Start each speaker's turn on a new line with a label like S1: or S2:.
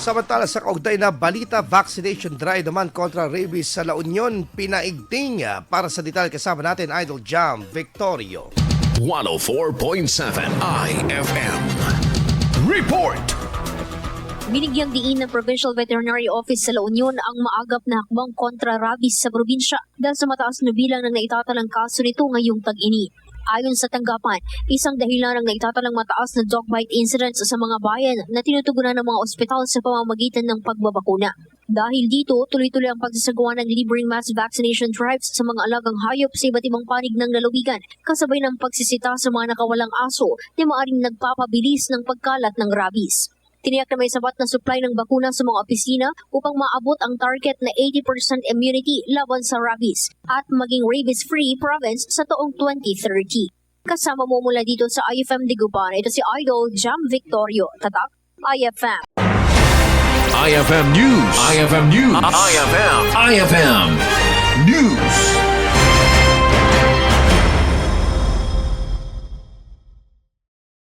S1: Samantala sa kaugnay na balita, vaccination drive naman kontra rabies sa La Union, Pinaigting. Para sa detalye kasama natin, Idol Jam Victorio.
S2: 104.7 IFM. Report!
S3: Binigyang diin ng Provincial Veterinary Office sa La Union ang maagap na hakbang kontra rabies sa probinsya dahil sa mataas na bilang ng naitatalang kaso nito ngayong tag-init. Ayon sa tanggapan, isang dahilan ng naitatalang mataas na dog bite incidents sa mga bayan na tinutugunan ng mga ospital sa pamamagitan ng pagbabakuna. Dahil dito, tuloy-tuloy ang pagsasagawa ng libreng mass vaccination drives sa mga alagang hayop sa iba't ibang panig ng lalawigan, kasabay ng pagsisita sa mga nakawalang aso na maaaring nagpapabilis ng pagkalat ng rabies. Tiniyak na may sapat na supply ng bakuna sa mga opisina upang maabot ang target na 80% immunity laban sa rabies at maging rabies-free province sa taong 2030. Kasama mo mula dito sa IFM Digupan, ito si Idol Jam Victorio, Tatak IFM.
S2: IFM News. IFM News. IFM News.